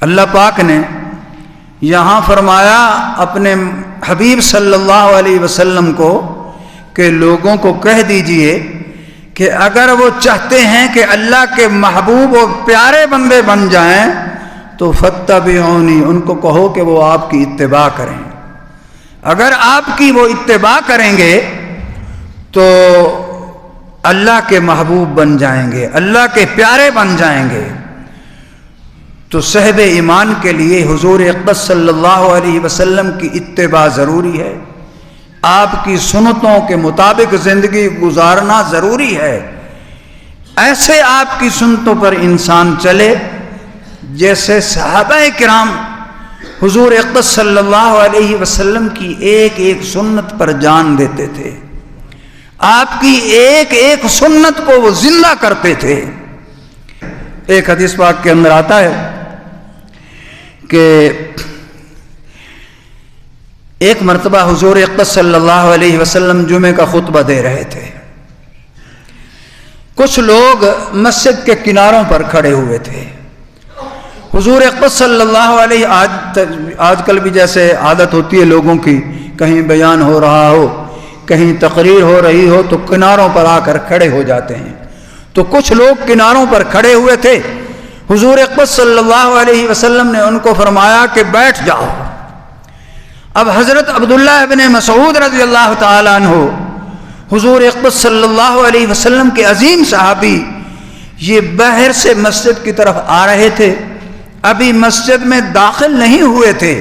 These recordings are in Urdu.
اللہ پاک نے یہاں فرمایا اپنے حبیب صلی اللہ علیہ وسلم کو کہ لوگوں کو کہہ دیجئے کہ اگر وہ چاہتے ہیں کہ اللہ کے محبوب اور پیارے بندے بن جائیں تو فاتبعونی، ان کو کہو کہ وہ آپ کی اتباع کریں۔ اگر آپ کی وہ اتباع کریں گے تو اللہ کے محبوب بن جائیں گے، اللہ کے پیارے بن جائیں گے۔ تو صاحب ایمان کے لیے حضور اقدس صلی اللہ علیہ وسلم کی اتباع ضروری ہے، آپ کی سنتوں کے مطابق زندگی گزارنا ضروری ہے۔ ایسے آپ کی سنتوں پر انسان چلے جیسے صحابہ کرام حضور اقدس صلی اللہ علیہ وسلم کی ایک ایک سنت پر جان دیتے تھے، آپ کی ایک ایک سنت کو وہ زندہ کرتے تھے۔ ایک حدیث پاک کے اندر آتا ہے کہ ایک مرتبہ حضور اقدس صلی اللہ علیہ وسلم جمعے کا خطبہ دے رہے تھے، کچھ لوگ مسجد کے کناروں پر کھڑے ہوئے تھے۔ حضور اقدس صلی اللہ علیہ آج کل بھی جیسے عادت ہوتی ہے لوگوں کی، کہیں بیان ہو رہا ہو، کہیں تقریر ہو رہی ہو تو کناروں پر آ کر کھڑے ہو جاتے ہیں۔ تو کچھ لوگ کناروں پر کھڑے ہوئے تھے، حضور اقدس صلی اللہ علیہ وسلم نے ان کو فرمایا کہ بیٹھ جاؤ۔ اب حضرت عبداللہ ابن مسعود رضی اللہ تعالیٰ عنہ حضور اقدس صلی اللہ علیہ وسلم کے عظیم صحابی یہ باہر سے مسجد کی طرف آ رہے تھے، ابھی مسجد میں داخل نہیں ہوئے تھے،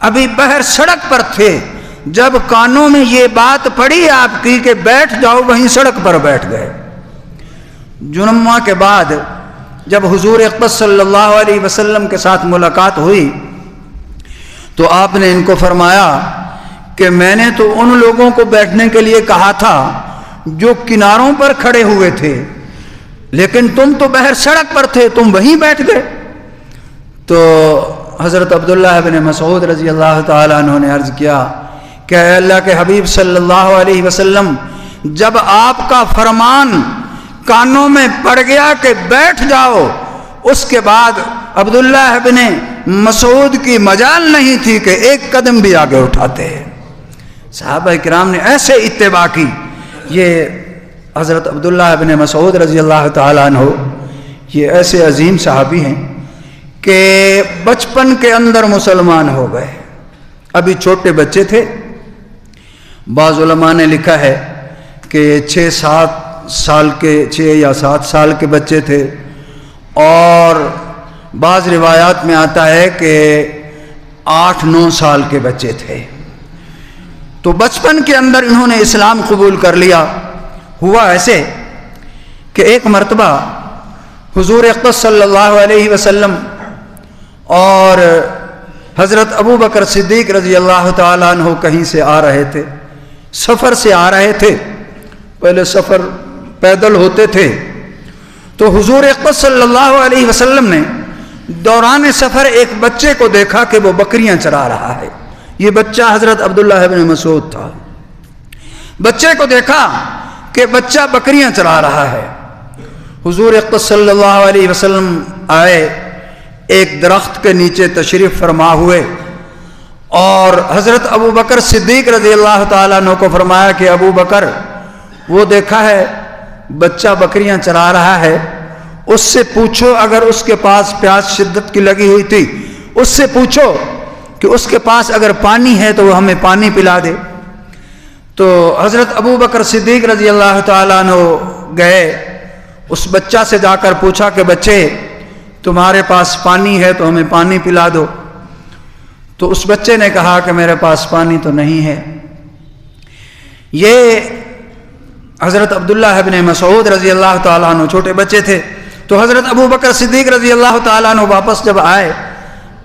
ابھی باہر سڑک پر تھے، جب کانوں میں یہ بات پڑی آپ کی کہ بیٹھ جاؤ، وہیں سڑک پر بیٹھ گئے۔ جمعہ کے بعد جب حضور اقدس صلی اللہ علیہ وسلم کے ساتھ ملاقات ہوئی تو آپ نے ان کو فرمایا کہ میں نے تو ان لوگوں کو بیٹھنے کے لیے کہا تھا جو کناروں پر کھڑے ہوئے تھے، لیکن تم تو باہر سڑک پر تھے، تم وہیں بیٹھ گئے۔ تو حضرت عبداللہ بن مسعود رضی اللہ تعالیٰ عنہ نے عرض کیا کہ اے اللہ کے حبیب صلی اللہ علیہ وسلم، جب آپ کا فرمان کانوں میں پڑ گیا کہ بیٹھ جاؤ، اس کے بعد عبداللہ بن مسعود کی مجال نہیں تھی کہ ایک قدم بھی آگے اٹھاتے ہیں۔ صحابہ کرام نے ایسے اتباع کی۔ یہ حضرت عبداللہ بن مسعود رضی اللہ تعالیٰ عنہ یہ ایسے عظیم صحابی ہیں کہ بچپن کے اندر مسلمان ہو گئے، ابھی چھوٹے بچے تھے۔ بعض علماء نے لکھا ہے کہ 6 یا 7 سال کے بچے تھے، اور بعض روایات میں آتا ہے کہ 8-9 سال کے بچے تھے۔ تو بچپن کے اندر انہوں نے اسلام قبول کر لیا۔ ہوا ایسے کہ ایک مرتبہ حضور اقدس صلی اللہ علیہ وسلم اور حضرت ابو بکر صدیق رضی اللہ تعالیٰ عنہ کہیں سے آ رہے تھے، سفر سے آ رہے تھے۔ پہلے سفر پیدل ہوتے تھے، تو حضور اقدس صلی اللہ علیہ وسلم نے دوران سفر ایک بچے کو دیکھا کہ وہ بکریاں چرا رہا ہے۔ یہ بچہ حضرت عبداللہ بن مسعود تھا۔ بچے کو دیکھا کہ بچہ بکریاں چرا رہا ہے۔ حضور اقدس صلی اللہ علیہ وسلم آئے، ایک درخت کے نیچے تشریف فرما ہوئے، اور حضرت ابو بکر صدیق رضی اللہ تعالیٰ عنہ کو فرمایا کہ ابو بکر، وہ دیکھا ہے بچہ بکریاں چرا رہا ہے، اس سے پوچھو، اگر اس کے پاس پیاس شدت کی لگی ہوئی تھی، اس سے پوچھو کہ اس کے پاس اگر پانی ہے تو وہ ہمیں پانی پلا دے۔ تو حضرت ابو بکر صدیق رضی اللہ تعالیٰ عنہ گئے، اس بچہ سے جا کر پوچھا کہ بچے تمہارے پاس پانی ہے تو ہمیں پانی پلا دو۔ تو اس بچے نے کہا کہ میرے پاس پانی تو نہیں ہے۔ یہ حضرت عبداللہ بن مسعود رضی اللہ تعالیٰ عنہ چھوٹے بچے تھے۔ تو حضرت ابو بکر صدیق رضی اللہ تعالیٰ عنہ واپس جب آئے،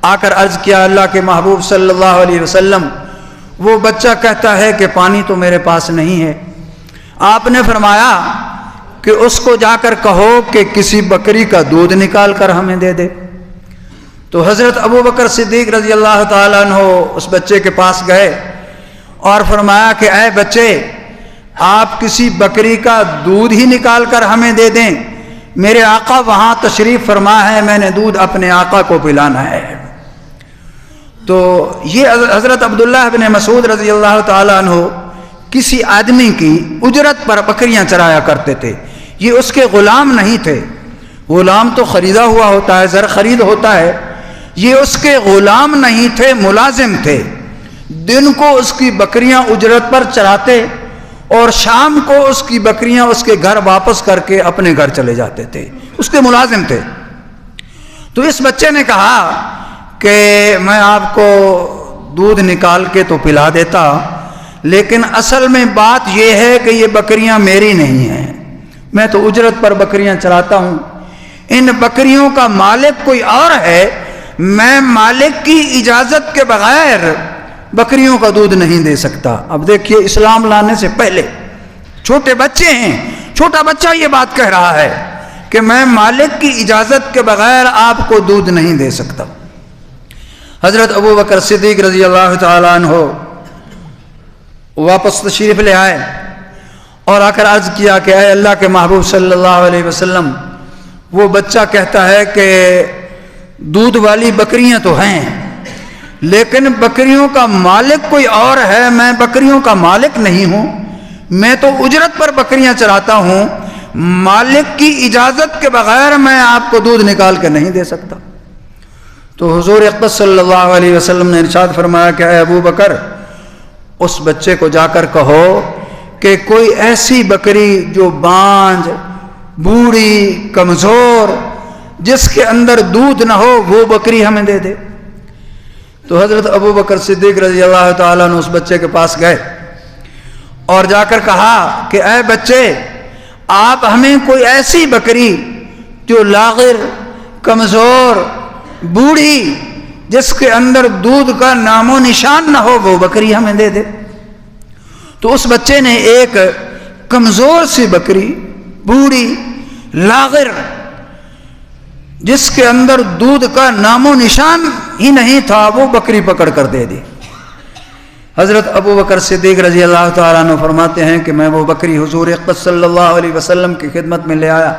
آ کر عرض کیا اللہ کے محبوب صلی اللہ علیہ وسلم، وہ بچہ کہتا ہے کہ پانی تو میرے پاس نہیں ہے۔ آپ نے فرمایا کہ اس کو جا کر کہو کہ کسی بکری کا دودھ نکال کر ہمیں دے دے۔ تو حضرت ابو بکر صدیق رضی اللہ تعالیٰ عنہ اس بچے کے پاس گئے اور فرمایا کہ اے بچے، آپ کسی بکری کا دودھ ہی نکال کر ہمیں دے دیں، میرے آقا وہاں تشریف فرما ہے، میں نے دودھ اپنے آقا کو پلانا ہے۔ تو یہ حضرت عبداللہ بن مسعود رضی اللہ تعالیٰ عنہ کسی آدمی کی اجرت پر بکریاں چرایا کرتے تھے، یہ اس کے غلام نہیں تھے، غلام تو خریدا ہوا ہوتا ہے، زر خرید ہوتا ہے، یہ اس کے غلام نہیں تھے، ملازم تھے، دن کو اس کی بکریاں اجرت پر چراتے اور شام کو اس کی بکریاں اس کے گھر واپس کر کے اپنے گھر چلے جاتے تھے، اس کے ملازم تھے۔ تو اس بچے نے کہا کہ میں آپ کو دودھ نکال کے تو پلا دیتا، لیکن اصل میں بات یہ ہے کہ یہ بکریاں میری نہیں ہیں، میں تو اجرت پر بکریاں چراتا ہوں، ان بکریوں کا مالک کوئی اور ہے، میں مالک کی اجازت کے بغیر بکریوں کا دودھ نہیں دے سکتا۔ اب دیکھیے اسلام لانے سے پہلے چھوٹے بچے ہیں، چھوٹا بچہ یہ بات کہہ رہا ہے کہ میں مالک کی اجازت کے بغیر آپ کو دودھ نہیں دے سکتا۔ حضرت ابو بکر صدیق رضی اللہ تعالیٰ عنہ واپس تشریف لے آئے اور آ کر عرض کیا کہ اے اللہ کے محبوب صلی اللہ علیہ وسلم، وہ بچہ کہتا ہے کہ دودھ والی بکریاں تو ہیں لیکن بکریوں کا مالک کوئی اور ہے، میں بکریوں کا مالک نہیں ہوں، میں تو اجرت پر بکریاں چراتا ہوں، مالک کی اجازت کے بغیر میں آپ کو دودھ نکال کے نہیں دے سکتا۔ تو حضور اقدس صلی اللہ علیہ وسلم نے ارشاد فرمایا کہ اے ابو بکر، اس بچے کو جا کر کہو کہ کوئی ایسی بکری جو بانجھ، بوڑھی، کمزور، جس کے اندر دودھ نہ ہو، وہ بکری ہمیں دے دے۔ تو حضرت ابو بکر صدیق رضی اللہ تعالیٰ نے اس بچے کے پاس گئے اور جا کر کہا کہ اے بچے، آپ ہمیں کوئی ایسی بکری جو لاغر، کمزور، بوڑھی، جس کے اندر دودھ کا نام و نشان نہ ہو، وہ بکری ہمیں دے دے۔ تو اس بچے نے ایک کمزور سی بکری، بوڑھی، لاغر، جس کے اندر دودھ کا نام و نشان ہی نہیں تھا، وہ بکری پکڑ کر دے دی۔ حضرت ابو بکر صدیق رضی اللہ تعالیٰ عنہ فرماتے ہیں کہ میں وہ بکری حضور اقدس صلی اللہ علیہ وسلم کی خدمت میں لے آیا،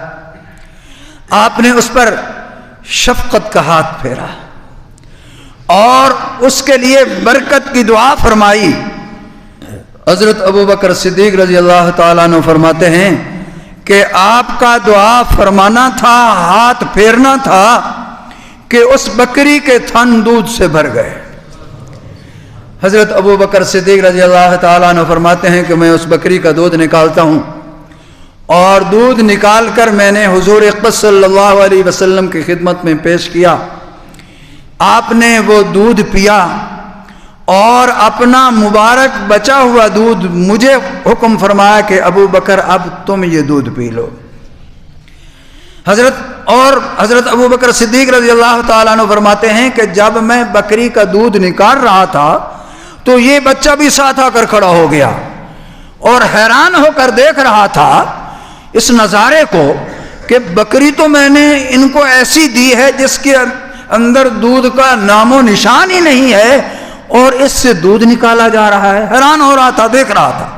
آپ نے اس پر شفقت کا ہاتھ پھیرا اور اس کے لیے برکت کی دعا فرمائی۔ حضرت ابو بکر صدیق رضی اللہ تعالیٰ عنہ فرماتے ہیں کہ آپ کا دعا فرمانا تھا، ہاتھ پھیرنا تھا کہ اس بکری کے تھن دودھ سے بھر گئے۔ حضرت ابو بکر صدیق رضی اللہ تعالیٰ عنہ فرماتے ہیں کہ میں اس بکری کا دودھ نکالتا ہوں اور دودھ نکال کر میں نے حضور اقدس صلی اللہ علیہ وسلم کی خدمت میں پیش کیا، آپ نے وہ دودھ پیا اور اپنا مبارک بچا ہوا دودھ مجھے حکم فرمایا کہ ابو بکر اب تم یہ دودھ پی لو۔ حضرت ابو بکر صدیق رضی اللہ تعالیٰ عنہ فرماتے ہیں کہ جب میں بکری کا دودھ نکال رہا تھا تو یہ بچہ بھی ساتھ آ کر کھڑا ہو گیا اور حیران ہو کر دیکھ رہا تھا اس نظارے کو کہ بکری تو میں نے ان کو ایسی دی ہے جس کے اندر دودھ کا نام و نشان ہی نہیں ہے اور اس سے دودھ نکالا جا رہا ہے۔ حیران ہو رہا تھا، دیکھ رہا تھا۔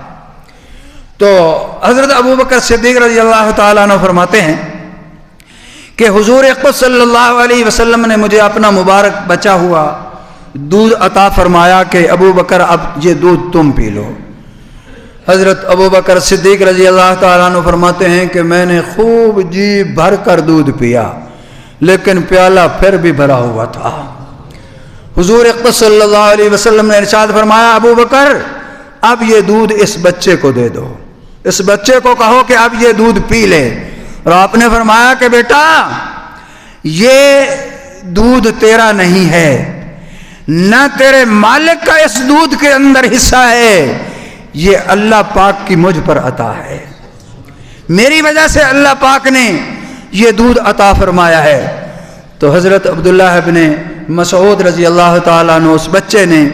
تو حضرت ابو بکر صدیق رضی اللہ تعالیٰ عنہ فرماتے ہیں کہ حضور اقدس صلی اللہ علیہ وسلم نے مجھے اپنا مبارک بچا ہوا دودھ عطا فرمایا کہ ابو بکر اب یہ دودھ تم پی لو۔ حضرت ابو بکر صدیق رضی اللہ تعالیٰ عنہ فرماتے ہیں کہ میں نے خوب جی بھر کر دودھ پیا لیکن پیالہ پھر بھی بھرا ہوا تھا۔ حضور اقدس صلی اللہ علیہ وسلم نے ارشاد فرمایا ابو بکر اب یہ دودھ اس بچے کو دے دو، اس بچے کو کہو کہ اب یہ دودھ پی لے۔ اور آپ نے فرمایا کہ بیٹا یہ دودھ تیرا نہیں ہے، نہ تیرے مالک کا اس دودھ کے اندر حصہ ہے، یہ اللہ پاک کی مجھ پر عطا ہے، میری وجہ سے اللہ پاک نے یہ دودھ عطا فرمایا ہے۔ تو حضرت عبداللہ ابن مسعود رضی اللہ تعالیٰ عنہ اس بچے نے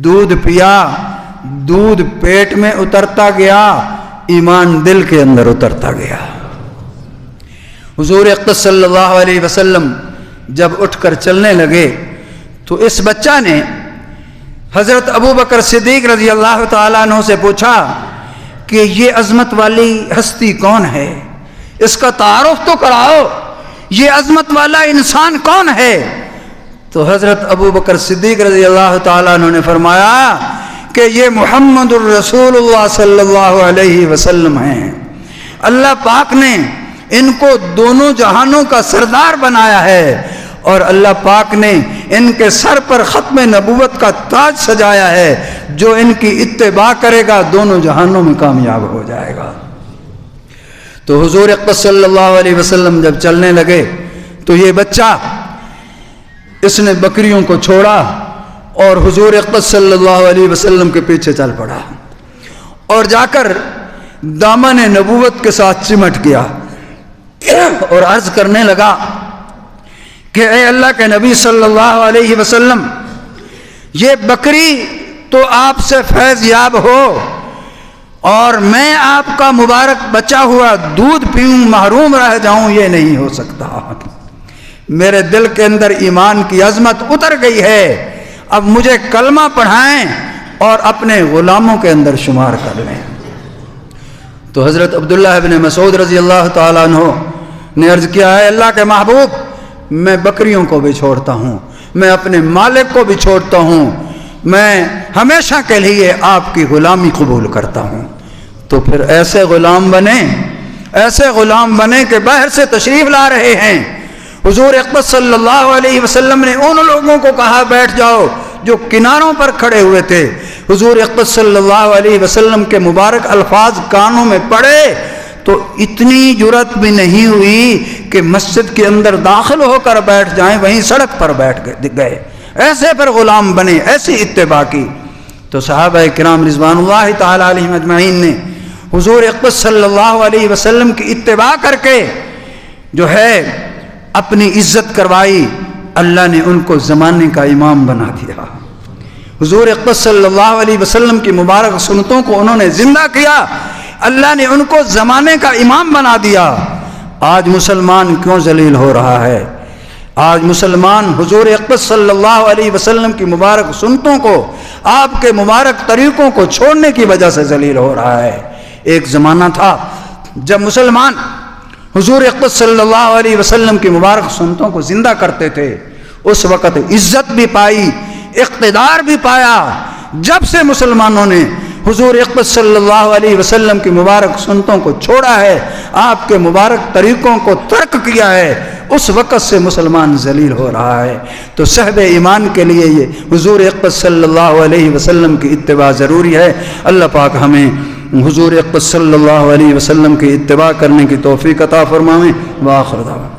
دودھ پیا، دودھ پیٹ میں اترتا گیا، ایمان دل کے اندر اترتا گیا۔ حضور اقدس صلی اللہ علیہ وسلم جب اٹھ کر چلنے لگے تو اس بچہ نے حضرت ابو بکر صدیق رضی اللہ تعالیٰ عنہ سے پوچھا کہ یہ عظمت والی ہستی کون ہے، اس کا تعارف تو کراؤ، یہ عظمت والا انسان کون ہے؟ تو حضرت ابو بکر صدیق رضی اللہ تعالیٰ عنہ نے فرمایا کہ یہ محمد الرسول اللہ صلی اللہ علیہ وسلم ہیں۔ اللہ پاک نے ان کو دونوں جہانوں کا سردار بنایا ہے، اور اللہ پاک نے ان کے سر پر ختم نبوت کا تاج سجایا ہے، جو ان کی اتباع کرے گا دونوں جہانوں میں کامیاب ہو جائے گا۔ تو حضور اقدس صلی اللہ علیہ وسلم جب چلنے لگے تو یہ بچہ اس نے بکریوں کو چھوڑا اور حضور اقدس صلی اللہ علیہ وسلم کے پیچھے چل پڑا، اور جا کر دامن نبوت کے ساتھ چمٹ گیا اور عرض کرنے لگا کہ اے اللہ کے نبی صلی اللہ علیہ وسلم، یہ بکری تو آپ سے فیض یاب ہو اور میں آپ کا مبارک بچا ہوا دودھ پیوں محروم رہ جاؤں، یہ نہیں ہو سکتا۔ میرے دل کے اندر ایمان کی عظمت اتر گئی ہے، اب مجھے کلمہ پڑھائیں اور اپنے غلاموں کے اندر شمار کر لیں۔ تو حضرت عبداللہ ابن مسعود رضی اللہ تعالیٰ عنہ نے عرض کیا ہے اللہ کے محبوب، میں بکریوں کو بھی چھوڑتا ہوں، میں اپنے مالک کو بھی چھوڑتا ہوں، میں ہمیشہ کے لیے آپ کی غلامی قبول کرتا ہوں۔ تو پھر ایسے غلام بنے کہ باہر سے تشریف لا رہے ہیں۔ حضور اقدس صلی اللہ علیہ وسلم نے ان لوگوں کو کہا بیٹھ جاؤ جو کناروں پر کھڑے ہوئے تھے۔ حضور اقدس صلی اللہ علیہ وسلم کے مبارک الفاظ کانوں میں پڑے تو اتنی جرأت بھی نہیں ہوئی کہ مسجد کے اندر داخل ہو کر بیٹھ جائیں، وہیں سڑک پر بیٹھ گئے۔ ایسے پر غلام بنے، ایسی اتباع کی۔ تو صحابہ کرام رضوان اللہ تعالی علیہم اجمعین نے حضور اقدس صلی اللہ علیہ وسلم کی اتباع کر کے جو ہے اپنی عزت کروائی، اللہ نے ان کو زمانے کا امام بنا دیا۔ حضور اقدس صلی اللہ علیہ وسلم کی مبارک سنتوں کو انہوں نے زندہ کیا، اللہ نے ان کو زمانے کا امام بنا دیا۔ آج مسلمان کیوں ذلیل ہو رہا ہے؟ آج مسلمان حضور اقدس صلی اللہ علیہ وسلم کی مبارک سنتوں کو، آپ کے مبارک طریقوں کو چھوڑنے کی وجہ سے ذلیل ہو رہا ہے۔ ایک زمانہ تھا جب مسلمان حضور اقدس صلی اللہ علیہ وسلم کی مبارک سنتوں کو زندہ کرتے تھے، اس وقت عزت بھی پائی، اقتدار بھی پایا۔ جب سے مسلمانوں نے حضور اقدس صلی اللہ علیہ وسلم کی مبارک سنتوں کو چھوڑا ہے، آپ کے مبارک طریقوں کو ترک کیا ہے، اس وقت سے مسلمان ذلیل ہو رہا ہے۔ تو صاحب ایمان کے لیے یہ حضور اقدس صلی اللہ علیہ وسلم کی اتباع ضروری ہے۔ اللہ پاک ہمیں حضور اقدس صلی اللہ علیہ وسلم کی اتباع کرنے کی توفیق عطا فرمائیں۔ وآخر دعوانا